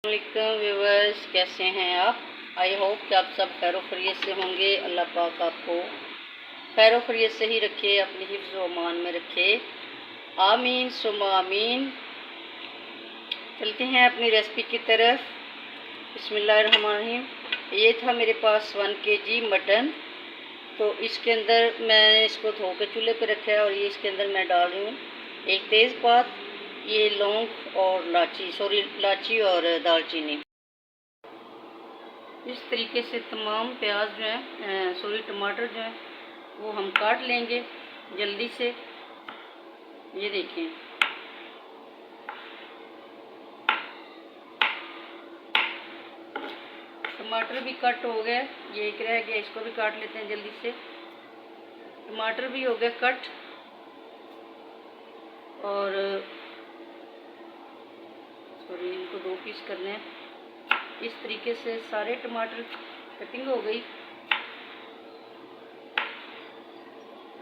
वालेकुम व्यूवर्स, कैसे हैं आप। आई होप कि आप सब खैर खैरियत से होंगे। अल्लाह पाक आपको खैर खैरियत से ही रखे, अपनी हिफ्ज़ व अमान में रखे। आमीन सुम्मा आमीन। चलते हैं अपनी रेसिपी की तरफ। बिस्मिल्लाहिर्रहमानिर्रहीम। ये था मेरे पास 1 kg मटन। तो इसके अंदर मैंने इसको धो के चूल्हे पे रखा है और ये इसके अंदर मैं डाल रही हूँ एक तेज़पात, ये लौंग और लाची और दालचीनी। इस तरीके से तमाम प्याज जो है टमाटर जो है वो हम काट लेंगे जल्दी से। ये देखिए, टमाटर भी कट हो गए, ये एक रह गया, इसको भी काट लेते हैं जल्दी से। टमाटर भी हो गए कट और इनको 2 पीस करने हैं। इस तरीके से सारे टमाटर कटिंग हो गई।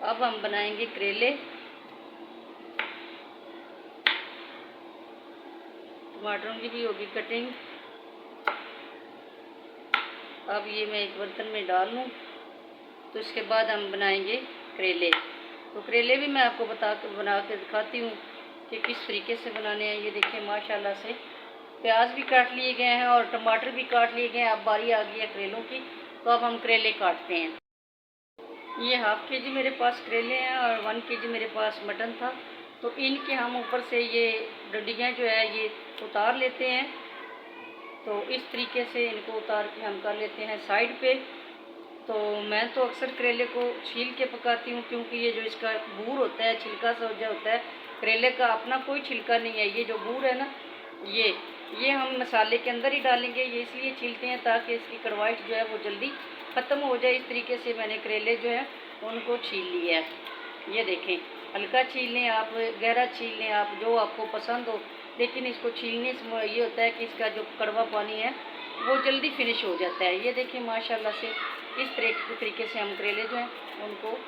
अब हम बनाएंगे करेले। टमाटरों की भी होगी कटिंग। अब ये मैं एक बर्तन में डाल लूँ तो इसके बाद हम बनाएंगे करेले। तो करेले भी मैं आपको बना के दिखाती हूँ कि किस तरीके से बनाने हैं। ये देखिए, माशाल्लाह से प्याज भी काट लिए गए हैं और टमाटर भी काट लिए गए हैं। अब बारी आ गई है करेलों की, तो अब हम करेले काटते हैं। ये ½ kg मेरे पास करेले हैं और 1 kg मेरे पास मटन था। तो इनके हम ऊपर से ये डंडियाँ जो है ये उतार लेते हैं। तो इस तरीके से इनको उतार के हम कर लेते हैं साइड पे। तो मैं तो अक्सर करेले को छील के पकाती हूँ, क्योंकि ये जो इसका बूर होता है, छिलका सा जो होता है, करेले का अपना कोई छिलका नहीं है। ये जो बूर है ना, ये हम मसाले के अंदर ही डालेंगे। ये इसलिए छीलते हैं ताकि इसकी कड़वाहट जो है वो जल्दी ख़त्म हो जाए। इस तरीके से मैंने करेले जो है उनको छील लिया है। ये देखें, हल्का छील लें आप, गहरा छील लें आप, जो आपको पसंद हो। लेकिन इसको छीलने से ये होता है कि इसका जो कड़वा पानी है वो जल्दी फिनिश हो जाता है। ये देखिए, माशाल्लाह से इस तरीके से हम करेले जो हैं उनको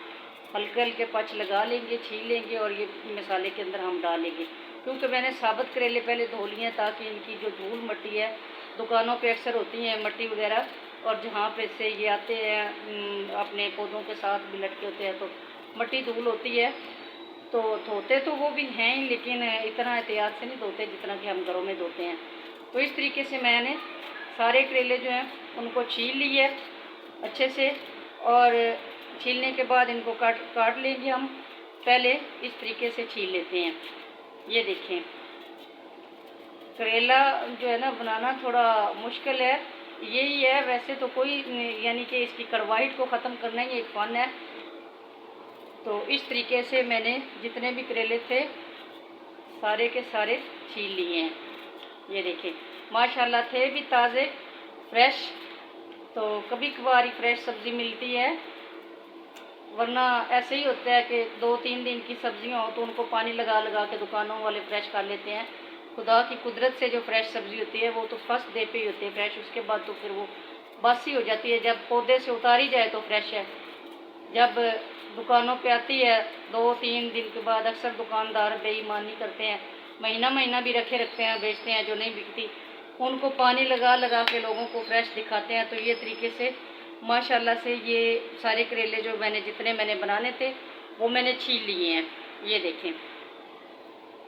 हल्के हल्के पच लगा लेंगे, छील लेंगे और ये मसाले के अंदर हम डालेंगे। क्योंकि मैंने साबुत करेले पहले धो लिए हैं ताकि इनकी जो धूल मट्टी है, दुकानों पे अक्सर होती हैं मट्टी वगैरह, और जहाँ पे से ये आते हैं अपने पौधों के साथ भी लटके होते हैं तो मट्टी धूल होती है। तो धोते तो वो भी हैं, लेकिन इतना एहतियात से नहीं धोते जितना कि हम घरों में धोते हैं। तो इस तरीके से मैंने सारे करेले जो हैं उनको छील लिए अच्छे से, और छीलने के बाद इनको काट लेंगे हम। पहले इस तरीके से छील लेते हैं। ये देखें, करेला जो है ना बनाना थोड़ा मुश्किल है। यही है, वैसे तो कोई यानी कि इसकी कड़वाहट को ख़त्म करना ही एक फ़न है। तो इस तरीके से मैंने जितने भी करेले थे सारे के सारे छील लिए हैं। ये देखें, माशाल्लाह थे भी ताज़े फ्रेश। तो कभी कभार ही फ्रेश सब्ज़ी मिलती है, वरना ऐसे ही होता है कि 2-3 दिन की सब्जियां हो तो उनको पानी लगा लगा के दुकानों वाले फ्रेश कर लेते हैं। खुदा की कुदरत से जो फ्रेश सब्ज़ी होती है वो तो फर्स्ट डे पे ही होती है फ्रेश, उसके बाद तो फिर वो बासी हो जाती है। जब पौधे से उतारी जाए तो फ्रेश है, जब दुकानों पे आती है 2-3 दिन के बाद अक्सर दुकानदार बेईमानी करते हैं, महीना महीना भी रखते हैं, बेचते हैं। जो नहीं बिकती उनको पानी लगा लगा के लोगों को फ्रेश दिखाते हैं। तो ये तरीके से माशाल्लाह से ये सारे करेले जो जितने मैंने बनाने थे वो मैंने छील लिए हैं। ये देखें,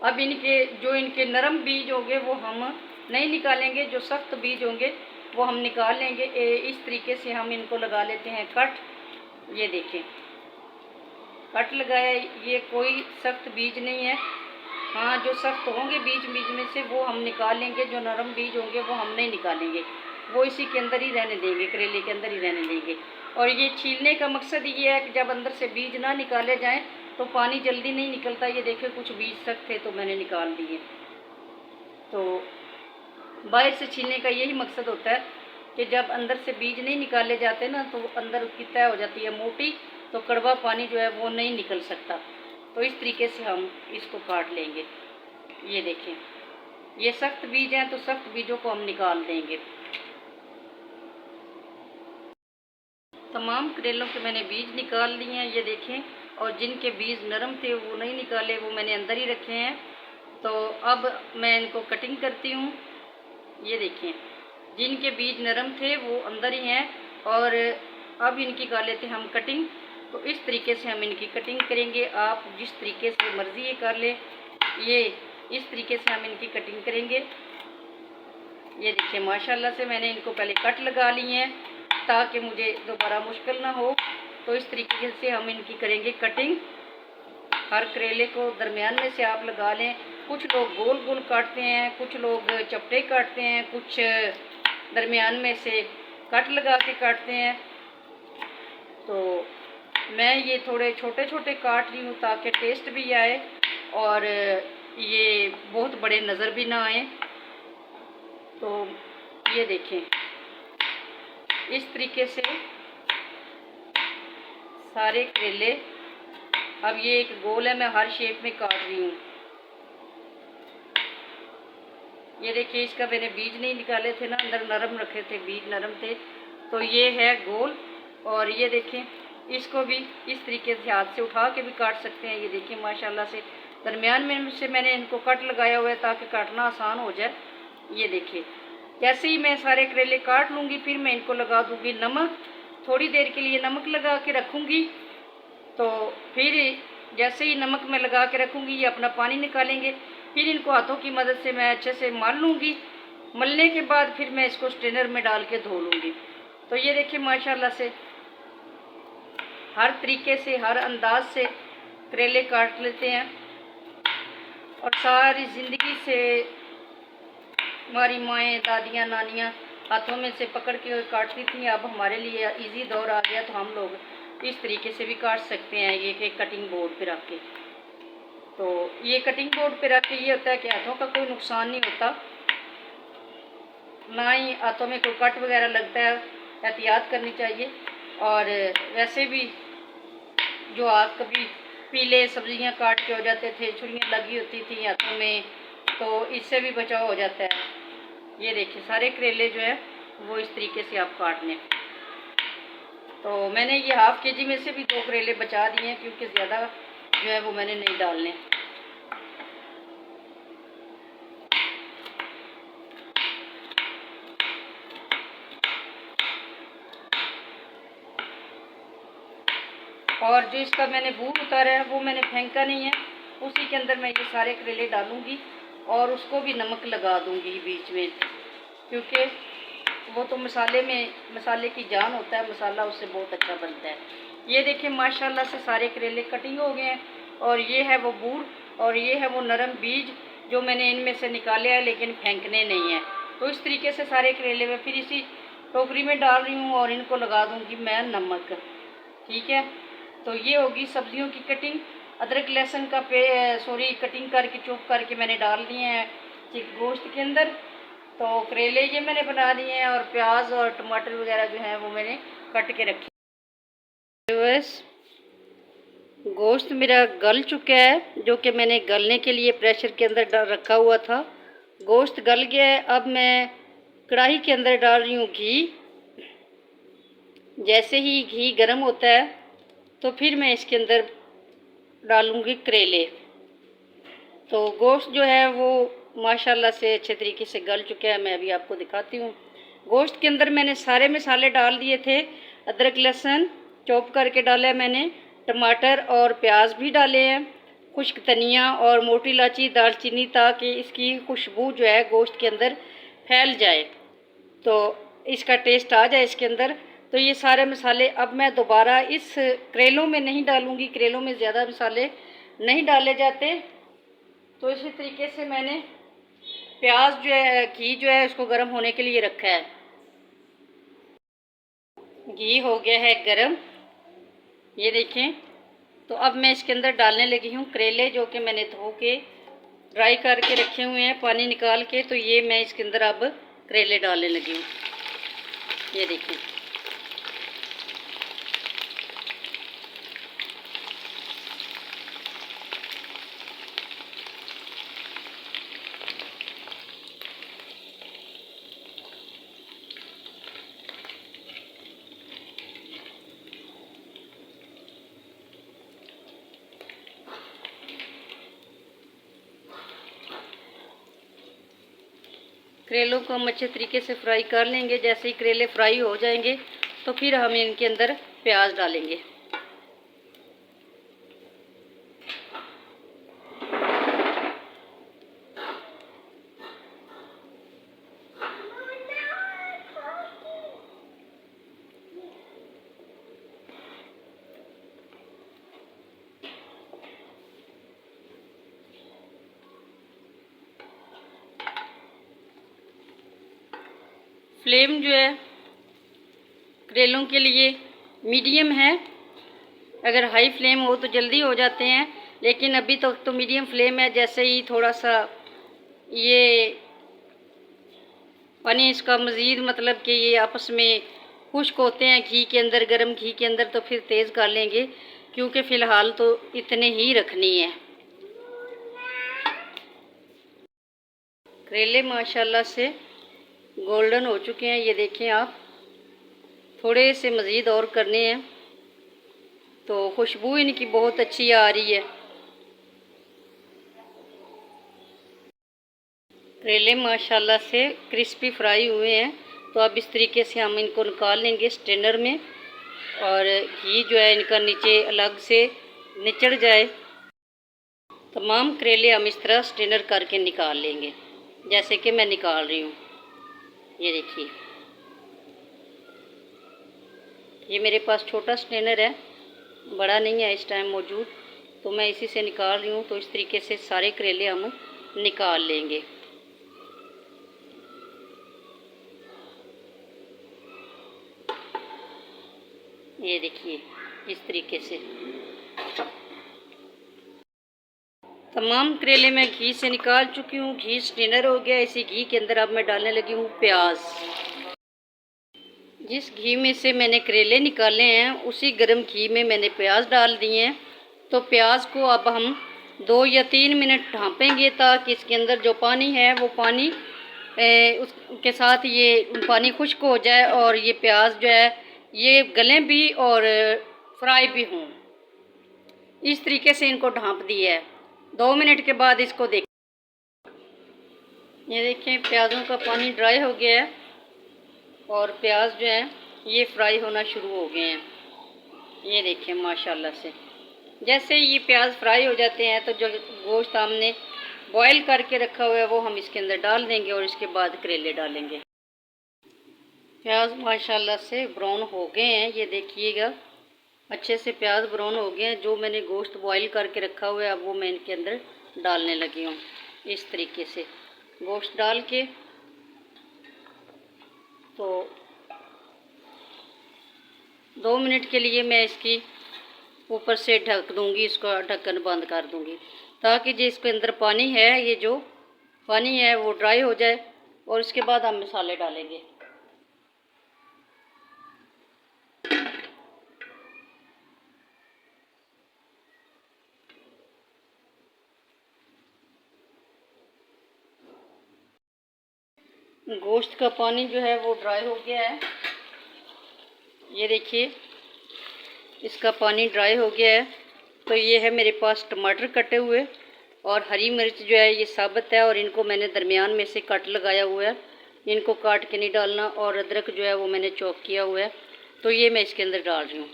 अब इनके नरम बीज होंगे वो हम नहीं निकालेंगे, जो सख्त बीज होंगे वो हम निकाल लेंगे। इस तरीके से हम इनको लगा लेते हैं कट। ये देखें, कट लगाया, ये कोई सख्त बीज नहीं है। हाँ, जो सख्त होंगे बीज में से वो हम निकाल लेंगे, जो नरम बीज होंगे वो हम नहीं निकालेंगे, वो इसी के अंदर ही रहने देंगे, करेले के अंदर ही रहने देंगे। और ये छीलने का मकसद ये है कि जब अंदर से बीज ना निकाले जाएं तो पानी जल्दी नहीं निकलता। ये देखिए, कुछ बीज सख्त थे तो मैंने निकाल दिए। तो बाहर से छीलने का यही मकसद होता है कि जब अंदर से बीज नहीं निकाले जाते ना तो अंदर उसकी तय हो जाती है मोटी, तो कड़वा पानी जो है वो नहीं निकल सकता। तो इस तरीके से हम इसको काट लेंगे। ये देखें, ये सख्त बीज हैं तो सख्त बीजों को हम निकाल देंगे। तमाम करेलों के मैंने बीज निकाल लिए हैं, ये देखें। और जिनके बीज नरम थे वो नहीं निकाले, वो मैंने अंदर ही रखे हैं। तो अब मैं इनको कटिंग करती हूँ। ये देखिए, जिनके बीज नरम थे वो अंदर ही हैं। और अब इनकी कर लेते हैं हम कटिंग। तो इस तरीके से हम इनकी कटिंग करेंगे। आप जिस तरीके से मर्ज़ी ये कर ले, ये इस तरीके से हम इनकी कटिंग करेंगे। ये देखिए माशाल्लाह से मैंने इनको पहले कट लगा लिए हैं ताकि मुझे दोबारा मुश्किल ना हो। तो इस तरीके से हम इनकी करेंगे कटिंग। हर करेले को दरमियान में से आप लगा लें। कुछ लोग गोल गोल काटते हैं, कुछ लोग चपटे काटते हैं, कुछ दरमियान में से कट लगा के काटते हैं। तो मैं ये थोड़े छोटे छोटे काट रही हूँ ताकि टेस्ट भी आए और ये बहुत बड़े नज़र भी ना आए। तो ये देखें, इस तरीके से सारे करेले। अब ये एक गोल है, मैं हर शेप में काट रही हूँ। ये देखिए, इसका मैंने बीज नहीं निकाले थे ना, अंदर नरम रखे थे, बीज नरम थे। तो ये है गोल। और ये देखें, इसको भी इस तरीके से हाथ से उठा के भी काट सकते हैं। ये देखिए माशाल्लाह से दरमियान में से मैंने इनको कट लगाया हुआ है ताकि काटना आसान हो जाए। ये देखिए, जैसे ही मैं सारे करेले काट लूँगी फिर मैं इनको लगा दूँगी नमक। थोड़ी देर के लिए नमक लगा के रखूँगी। तो फिर जैसे ही नमक में लगा के रखूँगी ये अपना पानी निकालेंगे। फिर इनको हाथों की मदद से मैं अच्छे से मल लूँगी। मलने के बाद फिर मैं इसको स्ट्रेनर में डाल के धो लूँगी। तो ये देखिए माशाल्लाह से हर तरीके से, हर अंदाज से करेले काट लेते हैं। और सारी ज़िंदगी से हमारी माएँ, दादियाँ, नानियाँ हाथों में से पकड़ के काटती थी। अब हमारे लिए इजी दौर आ गया तो हम लोग इस तरीके से भी काट सकते हैं। ये कि कटिंग बोर्ड पे रख के। तो ये कटिंग बोर्ड पे रख के ये होता है कि हाथों का कोई नुकसान नहीं होता, ना ही हाथों में कोई कट वगैरह लगता है। एहतियात करनी चाहिए। और वैसे भी जो हाथ कभी पीले सब्जियां काट के हो जाते थे, छुरियां लगी होती थी हाथों में, तो इससे भी बचाव हो जाता है। ये देखिए सारे करेले जो है वो इस तरीके से आप काट लें। तो मैंने ये हाफ के जी में से भी 2 करेले बचा दिए हैं क्योंकि ज़्यादा जो है वो मैंने नहीं डालने। और जो इसका मैंने बूर उतारा है वो मैंने फेंका नहीं है, उसी के अंदर मैं ये सारे करेले डालूंगी और उसको भी नमक लगा दूंगी बीच में, क्योंकि वो तो मसाले की जान होता है, मसाला उससे बहुत अच्छा बनता है। ये देखिए माशाल्लाह से सारे करेले कटिंग हो गए हैं। और ये है वो बूर और ये है वो नरम बीज जो मैंने इनमें से निकाले हैं लेकिन फेंकने नहीं है। तो इस तरीके से सारे करेले मैं फिर इसी टोकरी में डाल रही हूँ और इनको लगा दूँगी मैं नमक। ठीक है, तो ये होगी सब्जियों की कटिंग। अदरक लहसुन का कटिंग करके चॉप करके मैंने डाल दिए हैं गोश्त के अंदर। तो करेले ये मैंने बना दिए हैं और प्याज और टमाटर वगैरह जो है वो मैंने कट के रखे। बस गोश्त मेरा गल चुका है, जो कि मैंने गलने के लिए प्रेशर के अंदर रखा हुआ था। गोश्त गल गया है। अब मैं कढ़ाई के अंदर डाल रही हूँ घी। जैसे ही घी गर्म होता है तो फिर मैं इसके अंदर डालूँगी करेले। तो गोश्त जो है वो माशाल्लाह से अच्छे तरीके से गल चुका है। मैं अभी आपको दिखाती हूँ। गोश्त के अंदर मैंने सारे मसाले डाल दिए थे। अदरक लहसुन चॉप करके डाला है मैंने, टमाटर और प्याज भी डाले हैं, खुश्क धनिया और मोटी इलायची, दालचीनी, ताकि इसकी खुशबू जो है गोश्त के अंदर फैल जाए, तो इसका टेस्ट आ जाए इसके अंदर। तो ये सारे मसाले अब मैं दोबारा इस करेलों में नहीं डालूँगी, करेलों में ज़्यादा मसाले नहीं डाले जाते। तो इसी तरीके से मैंने प्याज जो है, घी जो है उसको गर्म होने के लिए रखा है। घी हो गया है गरम, ये देखें। तो अब मैं इसके अंदर डालने लगी हूँ करेले, जो कि मैंने धो के ड्राई करके रखे हुए हैं पानी निकाल के। तो ये मैं इसके अंदर अब करेले डालने लगी हूँ। ये देखें, करेलों को हम अच्छे तरीके से फ्राई कर लेंगे। जैसे ही करेले फ्राई हो जाएंगे तो फिर हम इनके अंदर प्याज डालेंगे। फ्लेम जो है करेलों के लिए मीडियम है। अगर हाई फ्लेम हो तो जल्दी हो जाते हैं, लेकिन अभी तक तो मीडियम फ्लेम है। जैसे ही थोड़ा सा ये पानी इसका मज़ीद मतलब कि ये आपस में खुश्क होते हैं घी के अंदर, गर्म घी के अंदर, तो फिर तेज़ कर लेंगे, क्योंकि फ़िलहाल तो इतने ही रखनी है। करेले माशाल्लाह से गोल्डन हो चुके हैं, ये देखें आप। थोड़े से मज़ीद और करने हैं तो खुशबू इनकी बहुत अच्छी आ रही है। करेले माशाल्लाह से क्रिस्पी फ्राई हुए हैं, तो अब इस तरीके से हम इनको निकाल लेंगे स्ट्रेनर में, और घी जो है इनका नीचे अलग से निचड़ जाए। तमाम करेले हम इस तरह स्ट्रेनर करके निकाल लेंगे, जैसे कि मैं निकाल रही हूँ। ये देखिए, ये मेरे पास छोटा स्ट्रेनर है, बड़ा नहीं है इस टाइम मौजूद, तो मैं इसी से निकाल रही हूँ। तो इस तरीके से सारे करेले हम निकाल लेंगे। ये देखिए इस तरीके से तमाम करेले मैं घी से निकाल चुकी हूँ। घी स्ट्रेनर हो गया। इसी घी के अंदर अब मैं डालने लगी हूँ प्याज। जिस घी में से मैंने करेले निकाले हैं उसी गर्म घी में मैंने प्याज डाल दिए हैं। तो प्याज को अब हम 2 या 3 मिनट ढाँपेंगे, ताकि इसके अंदर जो पानी है वो पानी उसके साथ ये पानी खुश्क हो जाए, और ये प्याज जो है ये गलें भी और फ्राई भी हों। इस तरीके से इनको ढाँप दिया है। 2 मिनट के बाद इसको देख, ये देखें प्याज़ों का पानी ड्राई हो गया है और प्याज जो है ये फ्राई होना शुरू हो गए हैं। ये देखें माशाल्लाह से जैसे ही ये प्याज फ्राई हो जाते हैं तो जो गोश्त हमने बॉईल करके रखा हुआ है वो हम इसके अंदर डाल देंगे, और इसके बाद करेले डालेंगे। प्याज माशाल्लाह से ब्राउन हो गए हैं, ये देखिएगा अच्छे से प्याज ब्राउन हो गए हैं। जो मैंने गोश्त बॉईल करके रखा हुआ है अब वो मैं इनके अंदर डालने लगी हूँ। इस तरीके से गोश्त डाल के तो 2 मिनट के लिए मैं इसकी ऊपर से ढक दूँगी, इसका ढक्कन बंद कर दूँगी, ताकि जो इसके अंदर पानी है ये जो पानी है वो ड्राई हो जाए, और इसके बाद हम मसाले डालेंगे। गोश्त का पानी जो है वो ड्राई हो गया है, ये देखिए इसका पानी ड्राई हो गया है। तो ये है मेरे पास टमाटर कटे हुए, और हरी मिर्च जो है ये साबुत है, और इनको मैंने दरमियान में से कट लगाया हुआ है, इनको काट के नहीं डालना। और अदरक जो है वो मैंने चॉप किया हुआ है, तो ये मैं इसके अंदर डाल रही हूँ।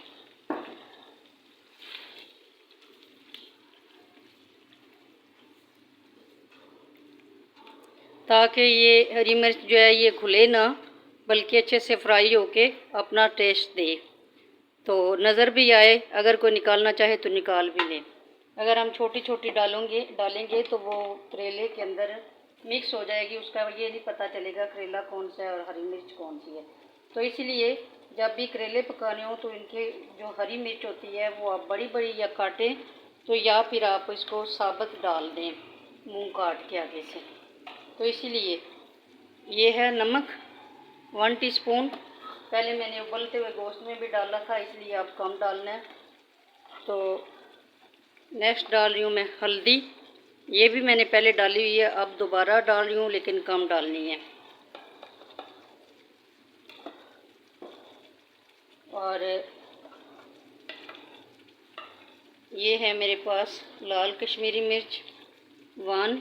ताकि ये हरी मिर्च जो है ये घुले ना, बल्कि अच्छे से फ्राई होके अपना टेस्ट दे, तो नज़र भी आए। अगर कोई निकालना चाहे तो निकाल भी ले। अगर हम छोटी छोटी डालेंगे तो वो करेले के अंदर मिक्स हो जाएगी, उसका ये नहीं पता चलेगा करेला कौन सा है और हरी मिर्च कौन सी है। तो इसलिए जब भी करेले पकाने हो तो इनके जो हरी मिर्च होती है वो आप बड़ी बड़ी या काटें, तो या फिर आप इसको साबुत डाल दें मुँह काट के आगे से। तो इसीलिए ये है नमक 1 टीस्पून। पहले मैंने उबलते हुए गोश्त में भी डाला था, इसलिए आप कम डालना है। तो नेक्स्ट डाल रही हूँ मैं हल्दी, ये भी मैंने पहले डाली हुई है, अब दोबारा डाल रही हूँ लेकिन कम डालनी है। और ये है मेरे पास लाल कश्मीरी मिर्च 1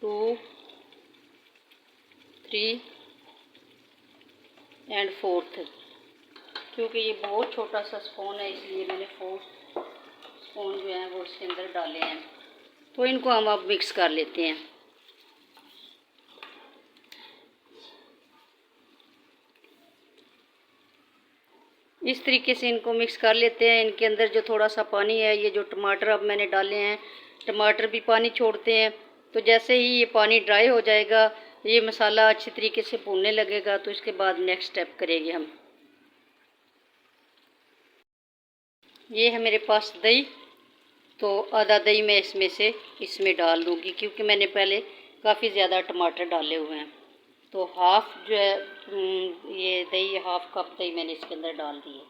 2 3 4 क्योंकि ये बहुत छोटा सा स्पून है इसलिए मैंने 4 स्पून जो हैं वो इसके अंदर डाले हैं। तो इनको हम अब मिक्स कर लेते हैं। इस तरीके से इनको मिक्स कर लेते हैं। इनके अंदर जो थोड़ा सा पानी है, ये जो टमाटर अब मैंने डाले हैं, टमाटर भी पानी छोड़ते हैं। तो जैसे ही ये पानी ड्राई हो जाएगा, ये मसाला अच्छी तरीके से भूनने लगेगा, तो इसके बाद नेक्स्ट स्टेप करेंगे हम। ये है मेरे पास दही, तो आधा दही मैं इसमें डाल दूँगी क्योंकि मैंने पहले काफ़ी ज़्यादा टमाटर डाले हुए हैं। तो हाफ़ जो है ये दही, हाफ़ कप दही मैंने इसके अंदर डाल दी है।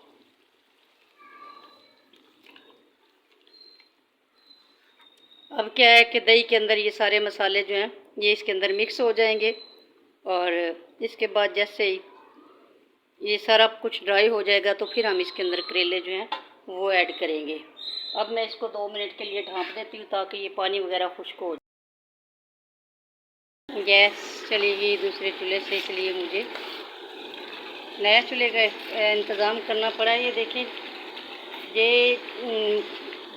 अब क्या है कि दही के अंदर ये सारे मसाले जो हैं ये इसके अंदर मिक्स हो जाएंगे और इसके बाद जैसे ही ये सारा कुछ ड्राई हो जाएगा तो फिर हम इसके अंदर करेले जो हैं वो ऐड करेंगे। अब मैं इसको 2 मिनट के लिए ढाँप देती हूँ ताकि ये पानी वगैरह खुश्क हो जाए। गैस चली गई दूसरे चूल्हे से, इसलिए मुझे नया चूल्हे का इंतज़ाम करना पड़ा। ये देखें, ये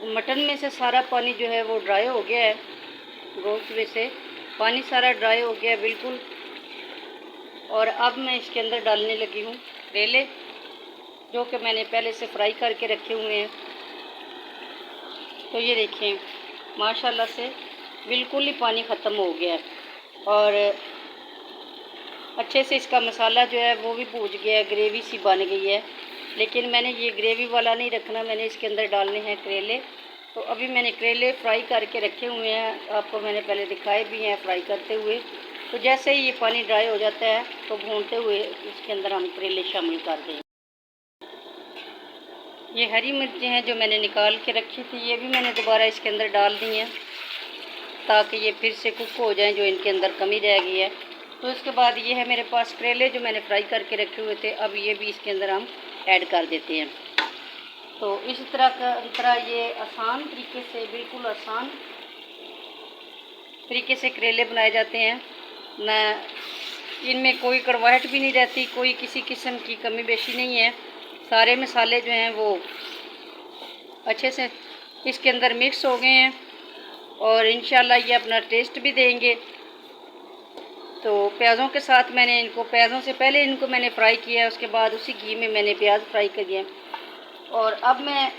मटन में से सारा पानी जो है वो ड्राई हो गया है, गोश्त में से पानी सारा ड्राई हो गया है बिल्कुल। और अब मैं इसके अंदर डालने लगी हूँ करेले, जो कि मैंने पहले से फ्राई करके रखे हुए हैं। तो ये देखिए माशाल्लाह से बिल्कुल ही पानी ख़त्म हो गया है और अच्छे से इसका मसाला जो है वो भी भूज गया है, ग्रेवी सी बन गई है। लेकिन मैंने ये ग्रेवी वाला नहीं रखना, मैंने इसके अंदर डालने हैं करेले। तो अभी मैंने करेले फ्राई करके रखे हुए हैं, आपको मैंने पहले दिखाए भी हैं फ्राई करते हुए। तो जैसे ही ये पानी ड्राई हो जाता है तो भूनते हुए इसके अंदर हम करेले शामिल कर दें। ये हरी मिर्चें हैं जो मैंने निकाल के रखी थी, ये भी मैंने दोबारा इसके अंदर डाल दी हैं ताकि ये फिर से कुक हो जाएं जो इनके अंदर कमी रह गई है। तो इसके बाद ये है मेरे पास करेले जो मैंने फ्राई करके रखे हुए थे, अब ये भी इसके अंदर हम ऐड कर देते हैं। तो इस तरह ये आसान तरीके से, बिल्कुल आसान तरीके से करेले बनाए जाते हैं ना। इनमें कोई कड़वाहट भी नहीं रहती, कोई किसी किस्म की कमी बेशी नहीं है। सारे मसाले जो हैं वो अच्छे से इसके अंदर मिक्स हो गए हैं और इंशाल्लाह ये अपना टेस्ट भी देंगे। तो प्याज़ों के साथ मैंने इनको, प्याज़ों से पहले इनको मैंने फ्राई किया है, उसके बाद उसी घी में मैंने प्याज फ्राई कर दिए। और अब मैं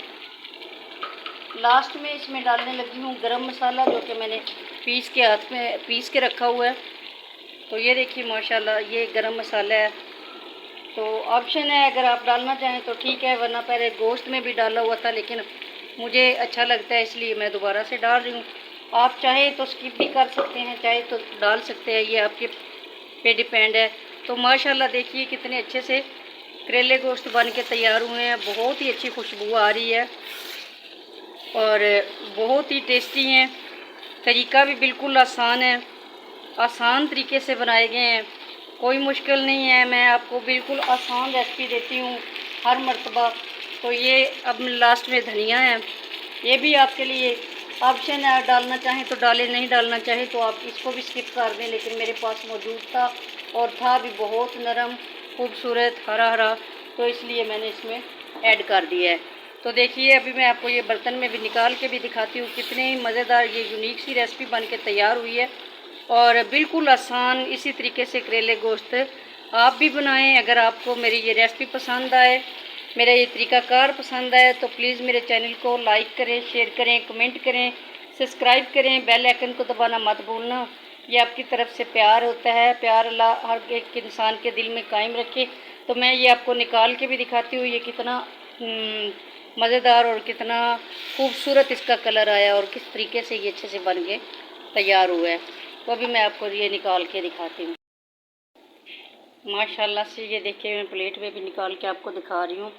लास्ट में इसमें डालने लगी हूँ गरम मसाला, जो कि मैंने हाथ में पीस के रखा हुआ है। तो ये देखिए माशाल्लाह ये गरम मसाला है। तो ऑप्शन है, अगर आप डालना चाहें तो ठीक है, वरना पहले गोश्त में भी डाला हुआ था, लेकिन मुझे अच्छा लगता है इसलिए मैं दोबारा से डाल रही हूँ। आप चाहें तो स्किप भी कर सकते हैं, चाहे तो डाल सकते हैं, ये आपके पे डिपेंड है। तो माशाल्लाह देखिए कितने अच्छे से करेले गोश्त बन के तैयार हुए हैं, बहुत ही अच्छी खुशबू आ रही है और बहुत ही टेस्टी हैं। तरीका भी बिल्कुल आसान है, आसान तरीके से बनाए गए हैं, कोई मुश्किल नहीं है। मैं आपको बिल्कुल आसान रेसिपी देती हूँ हर मर्तबा। तो ये अब लास्ट में धनिया है, ये भी आपके लिए ऑप्शन है, डालना चाहें तो डालें, नहीं डालना चाहें तो आप इसको भी स्किप कर दें। लेकिन मेरे पास मौजूद था और था भी बहुत नरम, खूबसूरत, हरा हरा, तो इसलिए मैंने इसमें ऐड कर दिया है। तो देखिए अभी मैं आपको ये बर्तन में भी निकाल के भी दिखाती हूँ कितने मज़ेदार ये यूनिक सी रेसिपी बन के तैयार हुई है और बिल्कुल आसान। इसी तरीके से करेले गोश्त आप भी बनाएं। अगर आपको मेरी ये रेसिपी पसंद आए, मेरा ये तरीक़ाकार पसंद आए तो प्लीज़ मेरे चैनल को लाइक करें, शेयर करें, कमेंट करें, सब्सक्राइब करें, बेल आइकन को दबाना मत भूलना। ये आपकी तरफ से प्यार होता है, प्यार अल्लाह हर एक इंसान के दिल में कायम रखे। तो मैं ये आपको निकाल के भी दिखाती हूँ ये कितना मज़ेदार और कितना खूबसूरत इसका कलर आया और किस तरीके से ये अच्छे से बन के तैयार हुआ है। तो अभी मैं आपको ये निकाल के दिखाती हूँ। माशाल्लाह से ये देखिए मैं प्लेट में भी निकाल के आपको दिखा रही हूँ।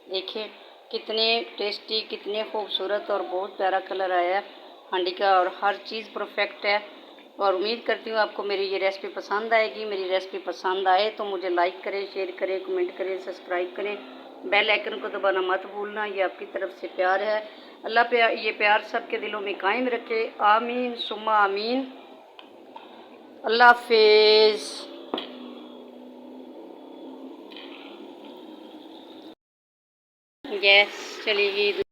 देखिए कितने टेस्टी, कितने खूबसूरत और बहुत प्यारा कलर आया है हांडी का और हर चीज़ परफेक्ट है। और उम्मीद करती हूँ आपको मेरी ये रेसिपी पसंद आएगी। मेरी रेसिपी पसंद आए तो मुझे लाइक करें, शेयर करें, कमेंट करें, सब्सक्राइब करें, बेल आइकन को दबाना मत भूलना। ये आपकी तरफ से प्यार है। अल्लाह ये प्यार सबके दिलों में कायम रखे। आमीन सुम्मा आमीन। अल्लाह हाफिज़। गैस चली गई।